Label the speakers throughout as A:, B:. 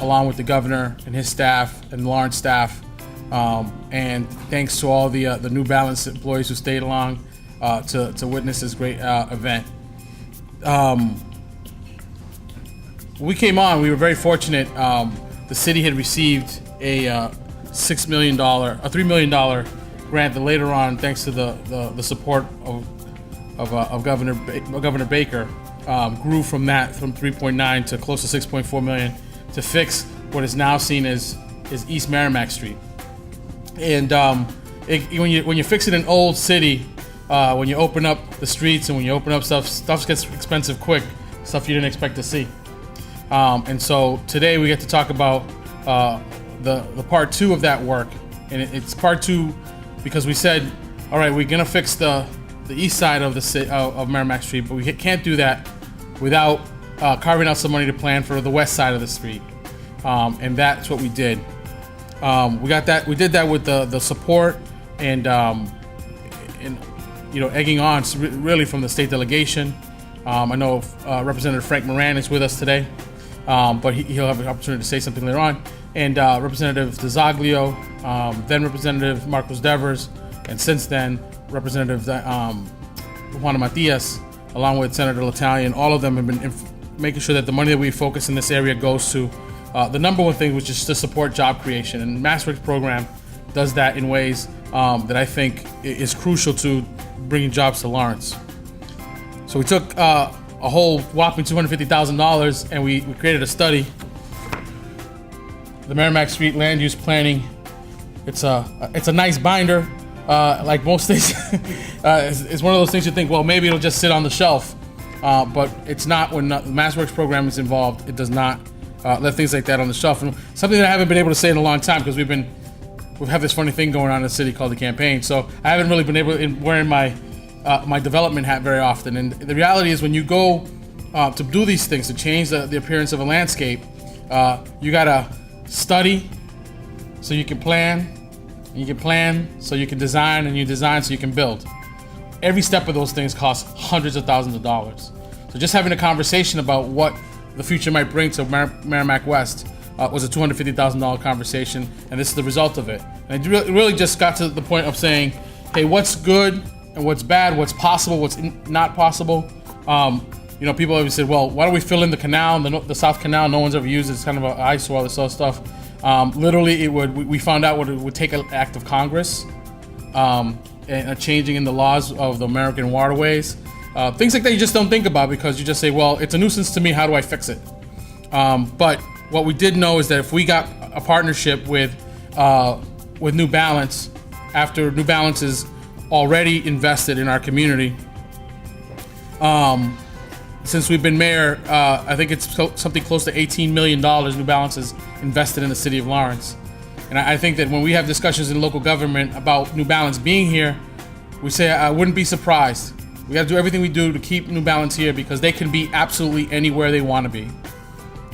A: along with the governor and his staff and Lawrence staff. And thanks to all the New Balance employees who stayed along to witness this great event. When we came on, we were very fortunate. The city had received a $3 million grant that later on, thanks to the support of Governor Baker, grew from 3.9 to close to 6.4 million to fix what is now seen as East Merrimack Street. And when you fix it in old city, when you open up the streets and when you open up stuff gets expensive quick, stuff you didn't expect to see. And so today we get to talk about the part two of that work, and it's part two because we said, all right, we're gonna fix the east side of of Merrimack Street, but we can't do that without carving out some money to plan for the west side of the street, and that's what we did. We did that with the support and egging on really from the state delegation. I know Representative Frank Moran is with us today, but he'll have an opportunity to say something later on. And Representative DeZoglio, then Representative Marcos Devers, and since then Representative Juana Matias, along with Senator L'Italian, all of them have been making sure that the money that we focus in this area goes to the number one thing, which is to support job creation. And MassWorks program does that in ways that I think is crucial to bringing jobs to Lawrence. So we took a whole whopping $250,000 and we created a study, the Merrimack Street Land Use Planning. It's a nice binder, like most things. It's one of those things you think, well, maybe it'll just sit on the shelf, but it's not. When the MassWorks program is involved, it does not let things like that on the shelf. And something that I haven't been able to say in a long time, because we've had this funny thing going on in the city called the campaign. So I haven't really been able to wearing my development hat very often. And the reality is, when you go to do these things, to change the appearance of a landscape, you gotta study so you can plan, and you can plan so you can design, and you design so you can build. Every step of those things costs hundreds of thousands of dollars. So just having a conversation about what the future might bring to Merrimack West was a $250,000 conversation, and this is the result of it. And it really just got to the point of saying, hey, what's good and what's bad, what's possible, what's not possible. People always said, well, why don't we fill in the canal, the South Canal? No one's ever used it. It's kind of an eyesore, this other stuff. Literally, we found out what it would take an act of Congress and a changing in the laws of the American waterways. Things like that you just don't think about, because you just say, well, it's a nuisance to me, how do I fix it? But what we did know is that if we got a partnership with New Balance, after New Balance is already invested in our community, since we've been mayor, I think it's something close to $18 million New Balance has invested in the city of Lawrence. And I think that when we have discussions in local government about New Balance being here, we say, I wouldn't be surprised. We got to do everything we do to keep New Balance here, because they can be absolutely anywhere they want to be.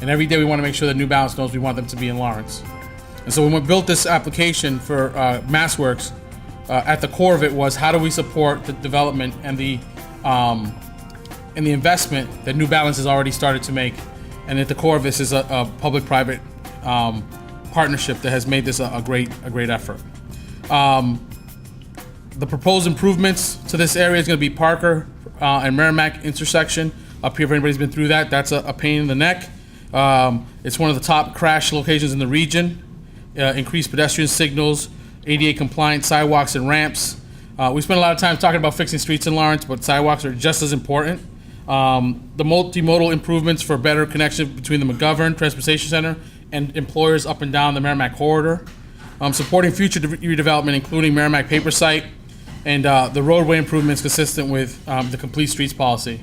A: And every day we want to make sure that New Balance knows we want them to be in Lawrence. And so when we built this application for MassWorks, at the core of it was, how do we support the development and the investment that New Balance has already started to make. And at the core of this is a public-private partnership that has made this a great effort. The proposed improvements to this area is going to be Parker and Merrimack intersection. Up here, if anybody's been through that, that's a pain in the neck. It's one of the top crash locations in the region. Increased pedestrian signals, ADA compliant sidewalks and ramps. We spent a lot of time talking about fixing streets in Lawrence, but sidewalks are just as important. The multimodal improvements for better connection between the McGovern Transportation Center and employers up and down the Merrimack corridor. Supporting future redevelopment, including Merrimack Paper Site, and the roadway improvements consistent with the Complete Streets policy.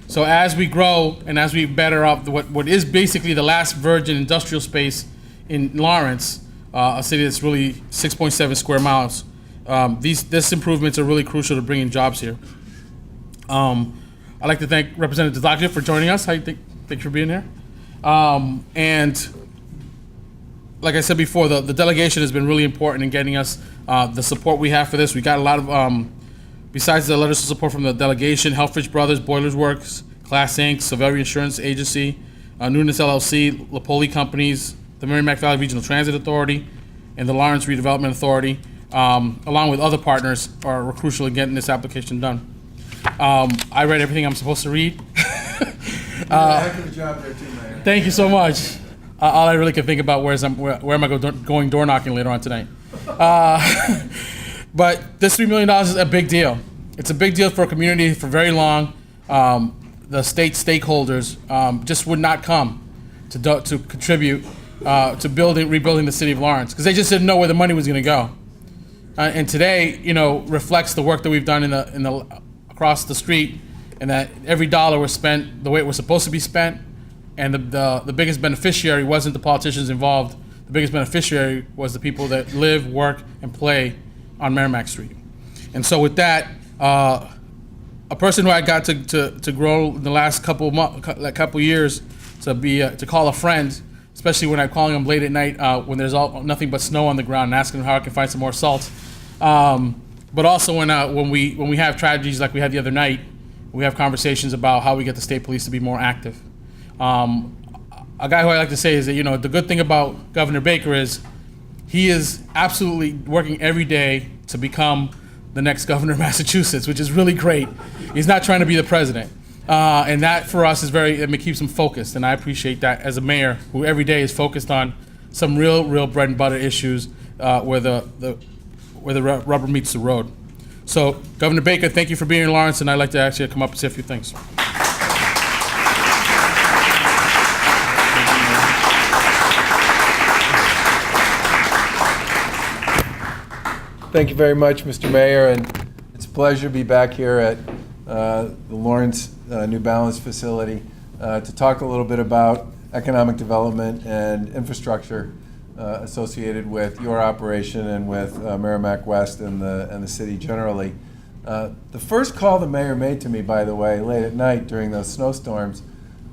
A: So as we grow and as we better up what is basically the last virgin industrial space in Lawrence, a city that's really 6.7 square miles, these improvements are really crucial to bringing jobs here. I'd like to thank Representative DeZoglio for joining us. Thanks for being here. And like I said before, the delegation has been really important in getting us the support we have for this. We got a lot of, besides the letters of support from the delegation, Helfrich Brothers, Boilers Works, Class Inc., Savelli Insurance Agency, Nunes LLC, Lapoli Companies, the Merrimack Valley Regional Transit Authority, and the Lawrence Redevelopment Authority, along with other partners, are crucial in getting this application done. I read everything I'm supposed to read.
B: Heck of a job there too, Mayor.
A: Thank you so much. All I really can think about where am I going door knocking later on tonight. But this $3 million is a big deal. It's a big deal for a community for very long. The state stakeholders just would not come to contribute to rebuilding the city of Lawrence because they just didn't know where the money was going to go. And today, reflects the work that we've done across the street, and that every dollar was spent the way it was supposed to be spent. And the biggest beneficiary wasn't the politicians involved. The biggest beneficiary was the people that live, work, and play on Merrimack Street. And so with that, a person who I got to grow in the last couple years to call a friend, especially when I'm calling him late at night when there's nothing but snow on the ground, and asking him how I can find some more salt. But also when we have tragedies like we had the other night, we have conversations about how we get the state police to be more active. A guy who I like to say is that, the good thing about Governor Baker is he is absolutely working every day to become the next governor of Massachusetts, which is really great. He's not trying to be the president. And that for us is it keeps him focused. And I appreciate that as a mayor who every day is focused on some real bread and butter issues where the rubber meets the road. So Governor Baker, thank you for being in Lawrence, and I'd like to actually come up and say a few things.
B: Thank you very much, Mr. Mayor, and it's a pleasure to be back here at the Lawrence New Balance facility to talk a little bit about economic development and infrastructure associated with your operation and with Merrimack West and the city generally. The first call the mayor made to me, by the way, late at night during those snowstorms,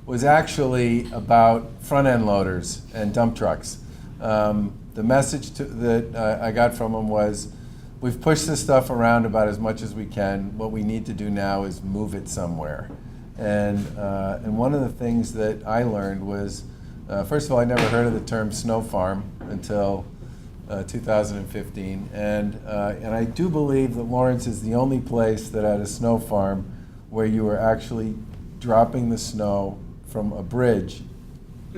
B: was actually about front-end loaders and dump trucks. The message that I got from him was, we've pushed this stuff around about as much as we can. What we need to do now is move it somewhere. And one of the things that I learned was, first of all, I never heard of the term snow farm until 2015. And I do believe that Lawrence is the only place that had a snow farm where you were actually dropping the snow from a bridge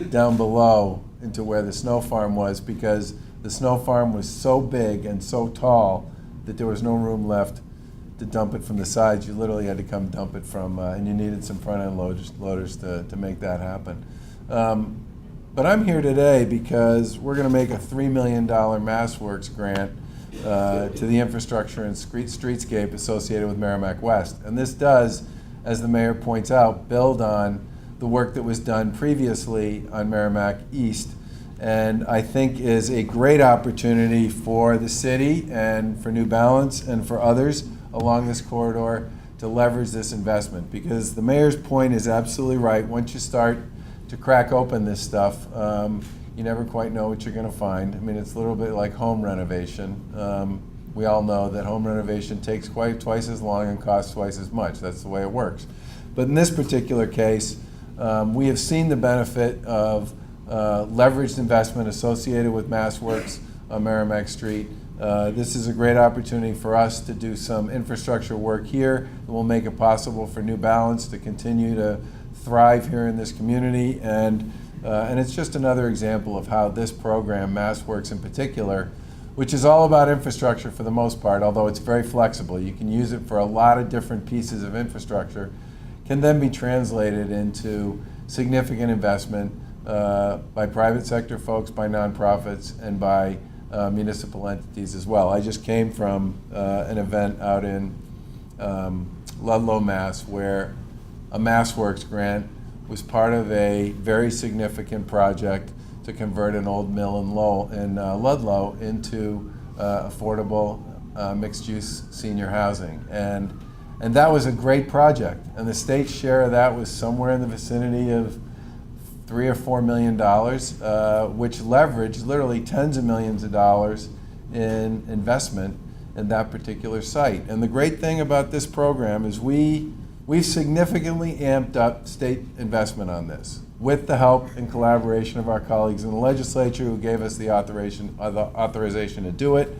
B: down below into where the snow farm was, because the snow farm was so big and so tall that there was no room left to dump it from the sides. You literally had to come dump it from, and you needed some front-end loaders to make that happen. But I'm here today because we're going to make a $3 million MassWorks grant to the infrastructure and streetscape associated with Merrimack West. And this does, as the mayor points out, build on the work that was done previously on Merrimack East, and I think is a great opportunity for the city and for New Balance and for others along this corridor to leverage this investment, because the mayor's point is absolutely right. Once you start to crack open this stuff, you never quite know what you're going to find. I mean, it's a little bit like home renovation. We all know that home renovation takes twice as long and costs twice as much. That's the way it works. But in this particular case, we have seen the benefit of leveraged investment associated with MassWorks on Merrimack Street. This is a great opportunity for us to do some infrastructure work here that will make it possible for New Balance to continue to thrive here in this community. And it's just another example of how this program, MassWorks in particular, which is all about infrastructure for the most part, although it's very flexible. You can use it for a lot of different pieces of infrastructure, can then be translated into significant investment by private sector folks, by nonprofits, and by municipal entities as well. I just came from an event out in Ludlow, Mass, where a MassWorks grant was part of a very significant project to convert an old mill in Ludlow into affordable mixed-use senior housing. And that was a great project. And the state's share of that was somewhere in the vicinity of $3 or $4 million, which leveraged literally tens of millions of dollars in investment in that particular site. And the great thing about this program is we've significantly amped up state investment on this. with the help and collaboration of our colleagues in the legislature who gave us the authorization to do it.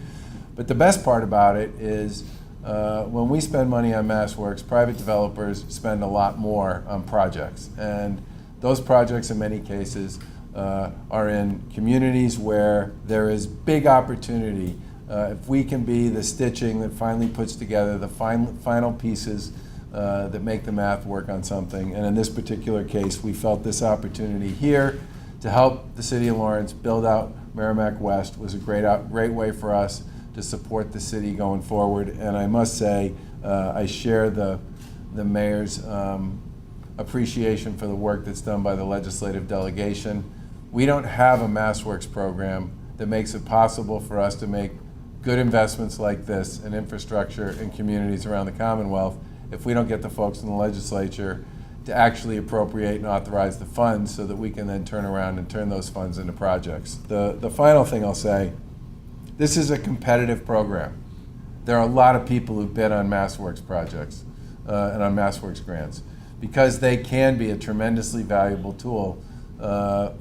B: But the best part about it is when we spend money on MassWorks, private developers spend a lot more on projects. And those projects, in many cases, are in communities where there is big opportunity. If we can be the stitching that finally puts together the final pieces that make the math work on something. And in this particular case, we felt this opportunity here to help the city of Lawrence build out Merrimack West was a great way for us to support the city going forward. And I must say, I share the mayor's appreciation for the work that's done by the legislative delegation. We don't have a MassWorks program that makes it possible for us to make good investments like this in infrastructure in communities around the Commonwealth if we don't get the folks in the legislature to actually appropriate and authorize the funds so that we can then turn around and turn those funds into projects. The final thing I'll say, this is a competitive program. There are a lot of people who bid on MassWorks projects and on MassWorks grants because they can be a tremendously valuable tool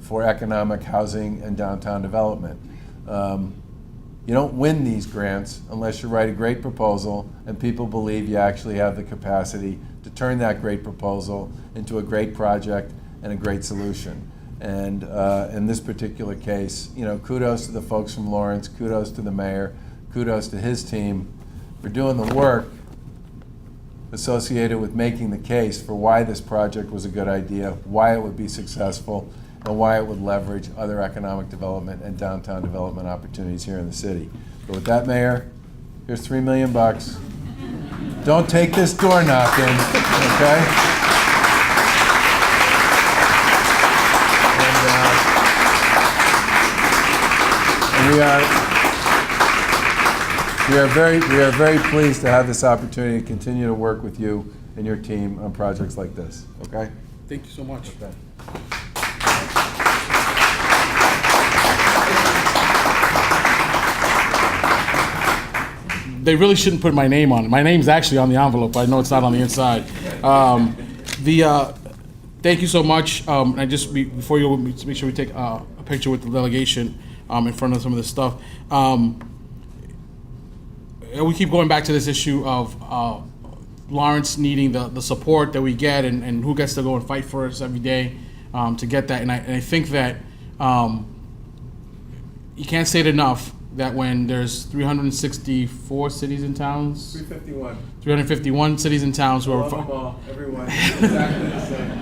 B: for economic housing and downtown development. You don't win these grants unless you write a great proposal and people believe you actually have the capacity to turn that great proposal into a great project and a great solution. And in this particular case, kudos to the folks from Lawrence, kudos to the mayor, kudos to his team for doing the work associated with making the case for why this project was a good idea, why it would be successful, and why it would leverage other economic development and downtown development opportunities here in the city. But with that, Mayor, here's $3 million. Don't take this door knocking, okay? And we are very pleased to have this opportunity to continue to work with you and your team on projects like this, okay?
A: Thank you so much.
B: Okay.
A: They really shouldn't put my name on it. My name's actually on the envelope. I know it's not on the inside. Thank you so much. I just before you make sure we take a picture with the delegation in front of some of this stuff. We keep going back to this issue of Lawrence needing the support that we get and who gets to go and fight for us every day to get that. And I think that you can't say it enough that when there's 364 cities and towns, 351 cities and towns who are
B: everyone exactly the same.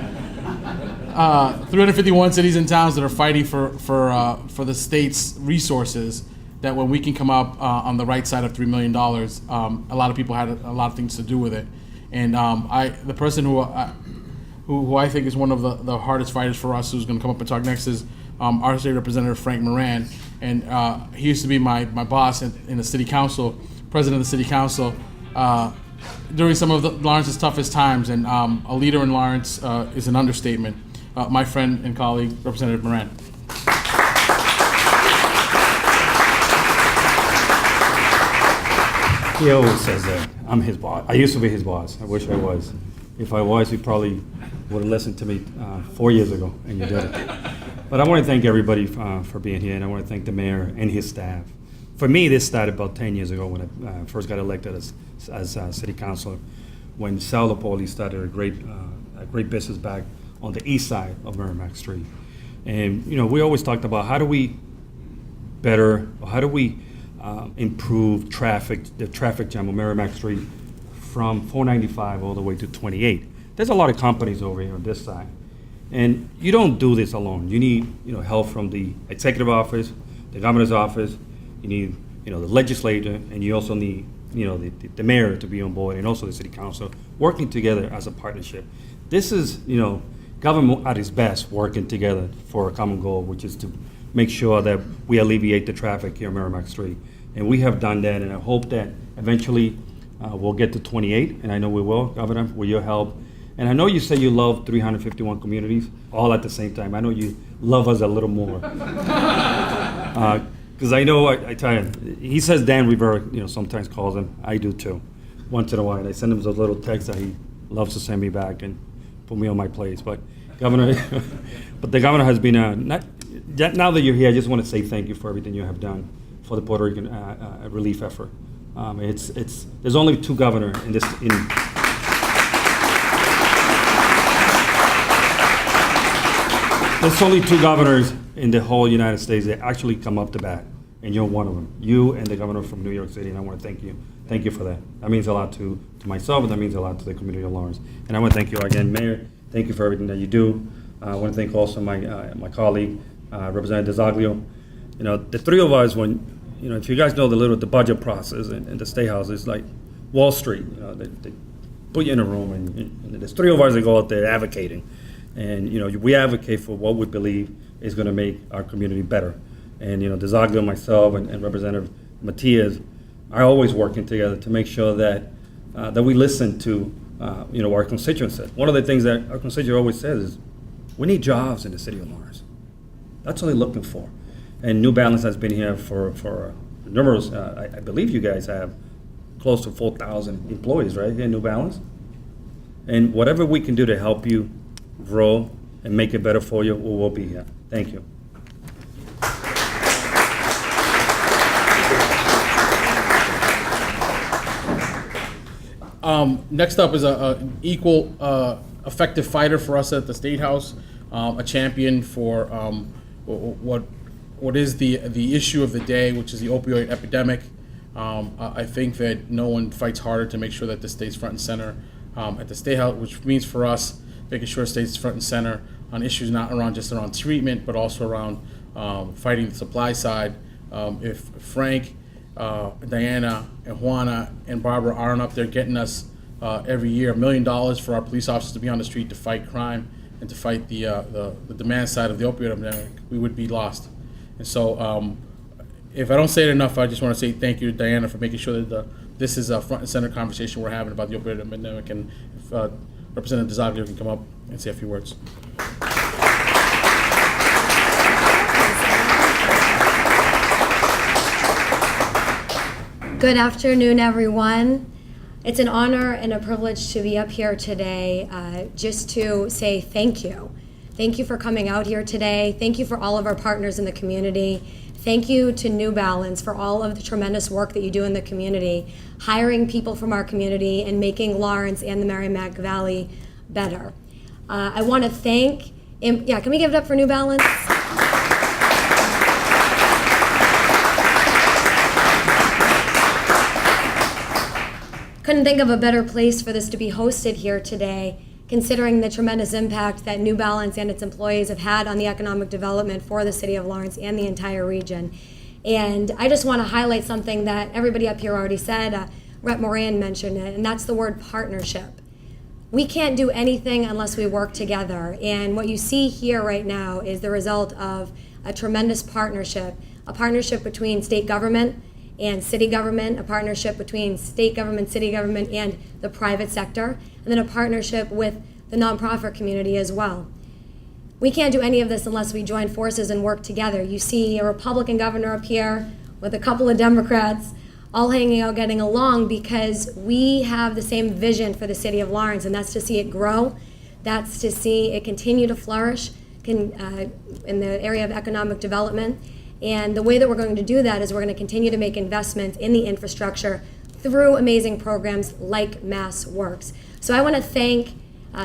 A: 351 cities and towns that are fighting for the state's resources, that when we can come up on the right side of $3 million, a lot of people had a lot of things to do with it. And the person who I think is one of the hardest fighters for us, who's going to come up and talk next, is our state representative Frank Moran. And he used to be my boss in the city council, president of the city council, during some of Lawrence's toughest times. And a leader in Lawrence is an understatement. My friend and colleague, Representative Moran.
C: He always says that I'm his boss. I used to be his boss. I wish I was. If I was, he probably would have listened to me 4 years ago, and you did it. But I want to thank everybody for being here, and I want to thank the mayor and his staff. For me, this started about 10 years ago when I first got elected as city councilor, when Sal Lopoli started a great business back on the east side of Merrimack Street. And we always talked about how do we improve the traffic jam on Merrimack Street from 495 all the way to 28. There's a lot of companies over here on this side. And you don't do this alone. You need help from the executive office, the governor's office, you need the legislature, and you also need the mayor to be on board, and also the city council, working together as a partnership. This is government at its best, working together for a common goal, which is to make sure that we alleviate the traffic here on Merrimack Street. And we have done that, and I hope that eventually we'll get to 28, and I know we will, Governor, with your help. And I know you say you love 351 communities all at the same time. I know you love us a little more. Because I know, I tell you, he says Dan Rivera, sometimes calls him. I do too, once in a while. I send him those little texts that he loves to send me back and put me on my place. But Governor, but the governor has been, now that you're here, I just want to say thank you for everything you have done for the Puerto Rican relief effort. There's only two governors in this, there's only two governors in the whole United States that actually come up to bat, and you're one of them. You and the governor from New York City, and I want to thank you. Thank you for that. That means a lot to myself, and that means a lot to the community of Lawrence. And I want to thank you again, Mayor. Thank you for everything that you do. I want to thank also my colleague, Representative DeZoglio. You know, the three of us, when, you know, if you guys know the budget process in the State House, it's like Wall Street. You know, they put you in a room, and there's three of us that go out there advocating. And, you know, we advocate for what we believe is going to make our community better. And, you know, DeZoglio, myself, and Representative Matias are always working together to make sure that that we listen to, you know, our constituents. One of the things that our constituent always says is, we need jobs in the city of Lawrence. That's what they're looking for. And New Balance has been here for numerous, I believe you guys have close to 4,000 employees, right, here in New Balance? And whatever we can do to help you grow and make it better for you, we will be here. Thank you.
A: Next up is an equal effective fighter for us at the State House, a champion for what is the issue of the day, which is the opioid epidemic. I think that no one fights harder to make sure that this stays front and center at the State House, which means for us making sure it stays front and center on issues not just around treatment, but also around fighting the supply side. If Frank, Diana, and Juana, and Barbara aren't up there getting us every year $1 million for our police officers to be on the street to fight crime and to fight the demand side of the opioid epidemic, we would be lost. And so if I don't say it enough, I just want to say thank you to Diana for making sure that this is a front and center conversation we're having about the opioid epidemic. And if Representative DeZoglio can come up and say a few words.
D: Good afternoon, everyone. It's an honor and a privilege to be up here today just to say thank you. Thank you for coming out here today. Thank you for all of our partners in the community. Thank you to New Balance for all of the tremendous work that you do in the community, hiring people from our community and making Lawrence and the Merrimack Valley better. I want to thank, can we give it up for New Balance? Couldn't think of a better place for this to be hosted here today, considering the tremendous impact that New Balance and its employees have had on the economic development for the city of Lawrence and the entire region. And I just want to highlight something that everybody up here already said. Rep. Moran mentioned it, and that's the word partnership. We can't do anything unless we work together. And what you see here right now is the result of a tremendous partnership, a partnership between state government and city government, a partnership between state government, city government, and the private sector, and then a partnership with the nonprofit community as well. We can't do any of this unless we join forces and work together. You see a Republican governor up here with a couple of Democrats all hanging out, getting along, because we have the same vision for the city of Lawrence, and that's to see it grow, that's to see it continue to flourish in the area of economic development. And the way that we're going to do that is we're going to continue to make investments in the infrastructure through amazing programs like MassWorks. So I want to thank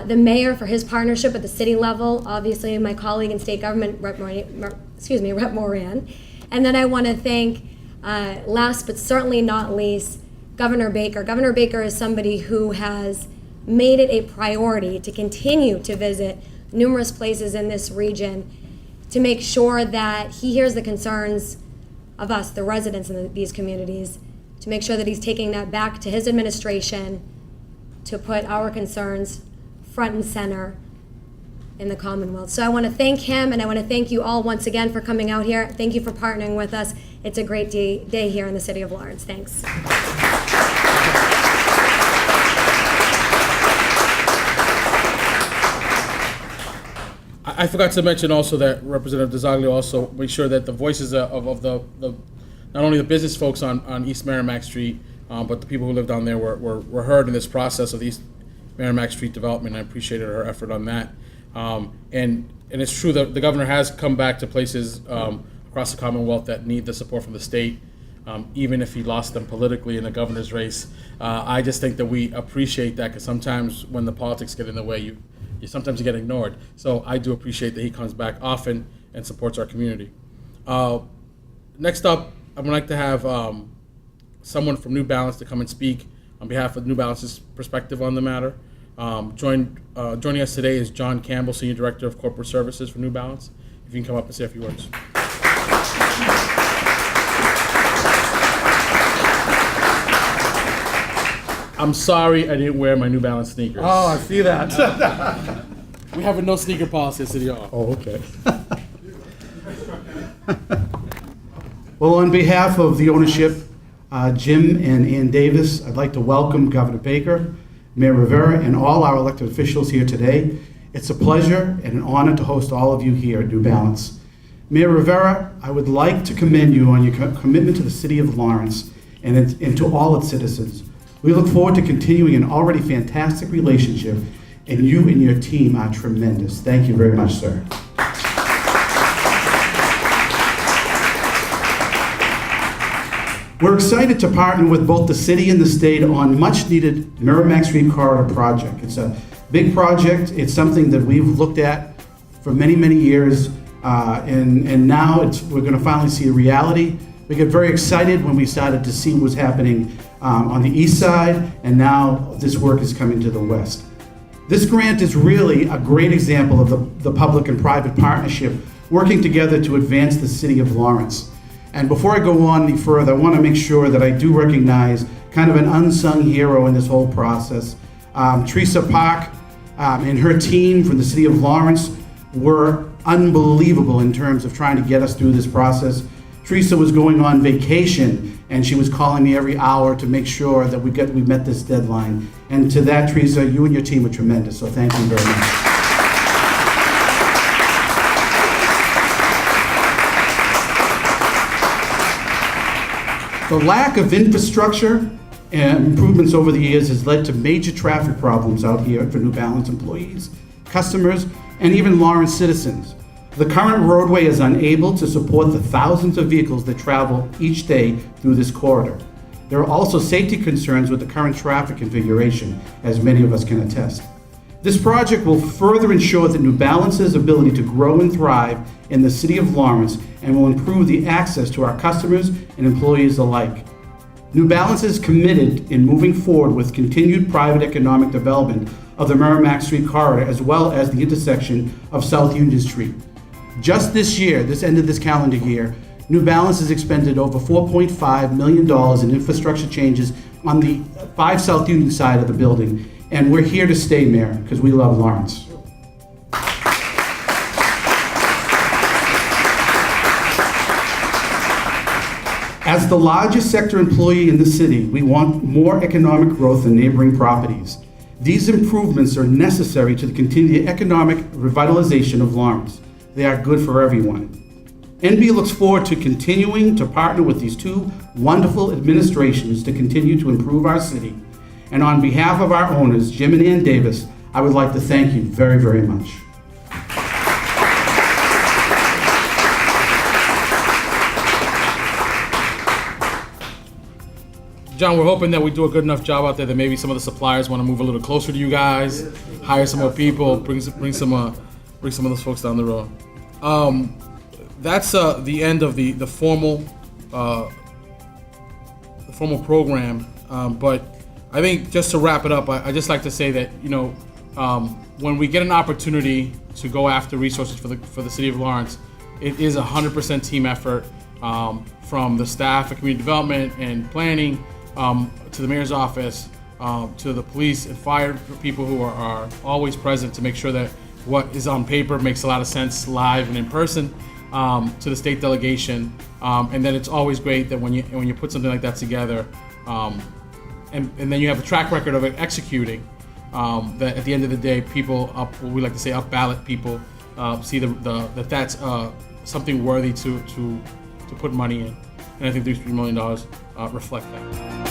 D: the mayor for his partnership at the city level, obviously my colleague in state government, Rep. Moran. And then I want to thank, last but certainly not least, Governor Baker. Governor Baker is somebody who has made it a priority to continue to visit numerous places in this region to make sure that he hears the concerns of us, the residents in these communities, to make sure that he's taking that back to his administration to put our concerns front and center in the Commonwealth. So I want to thank him, and I want to thank you all once again for coming out here. Thank you for partnering with us. It's a great day here in the city of Lawrence. Thanks.
A: I forgot to mention also that Representative DeZoglio also made sure that the voices of the not only the business folks on East Merrimack Street, but the people who live down there were heard in this process of the East Merrimack Street development. I appreciated her effort on that. And it's true that the governor has come back to places across the Commonwealth that need the support from the state, even if he lost them politically in the governor's race. I just think that we appreciate that, because sometimes when the politics get in the way, you sometimes get ignored. So I do appreciate that he comes back often and supports our community. Next up, I would like to have someone from New Balance to come and speak on behalf of New Balance's perspective on the matter. Joining us today is John Campbell, Senior Director of Corporate Services for New Balance. If you can come up and say a few words. I'm sorry I didn't wear my New Balance sneakers.
E: Oh, I see that.
A: We have a no sneaker policy at City Hall.
E: Oh, okay. Well, on behalf of the ownership, Jim and Ann Davis, I'd like to welcome Governor Baker, Mayor Rivera, and all our elected officials here today. It's a pleasure and an honor to host all of you here at New Balance. Mayor Rivera, I would like to commend you on your commitment to the city of Lawrence and to all its citizens. We look forward to continuing an already fantastic relationship, and you and your team are tremendous. Thank you very much, sir. We're excited to partner with both the city and the state on much-needed Merrimack Street Corridor project. It's a big project. It's something that we've looked at for many, many years, and now we're going to finally see a reality. We get very excited when we started to see what was happening on the east side, and now this work is coming to the west. This grant is really a great example of the public and private partnership working together to advance the city of Lawrence. And before I go on any further, I want to make sure that I do recognize kind of an unsung hero in this whole process. Teresa Park and her team from the city of Lawrence were unbelievable in terms of trying to get us through this process. Teresa was going on vacation, and she was calling me every hour to make sure that we met this deadline. And to that, Teresa, you and your team were tremendous, so thank you very much. The lack of infrastructure and improvements over the years has led to major traffic problems out here for New Balance employees, customers, and even Lawrence citizens. The current roadway is unable to support the thousands of vehicles that travel each day through this corridor. There are also safety concerns with the current traffic configuration, as many of us can attest. This project will further ensure that New Balance's ability to grow and thrive in the city of Lawrence and will improve the access to our customers and employees alike. New Balance is committed in moving forward with continued private economic development of the Merrimack Street corridor, as well as the intersection of South Union Street. Just this year, this end of this calendar year, New Balance has expended over $4.5 million in infrastructure changes on the 5 South Union side of the building. And we're here to stay, Mayor, because we love Lawrence. As the largest sector employee in the city, we want more economic growth in neighboring properties. These improvements are necessary to continue the economic revitalization of Lawrence. They are good for everyone. NB looks forward to continuing to partner with these two wonderful administrations to continue to improve our city. And on behalf of our owners, Jim and Ann Davis, I would like to thank you very, very much.
A: John, we're hoping that we do a good enough job out there that maybe some of the suppliers want to move a little closer to you guys, hire some more people, bring some of those folks down the road. That's the end of the formal program. But I think just to wrap it up, I just like to say that when we get an opportunity to go after resources for the city of Lawrence, it is 100% team effort from the staff at community development and planning. To the mayor's office, to the police and fire people who are always present to make sure that what is on paper makes a lot of sense live and in person, to the state delegation, and then it's always great that when you put something like that together, and then you have a track record of it executing, that at the end of the day, people what we like to say up ballot people see that's something worthy to put money in, and I think these $3 million reflect that.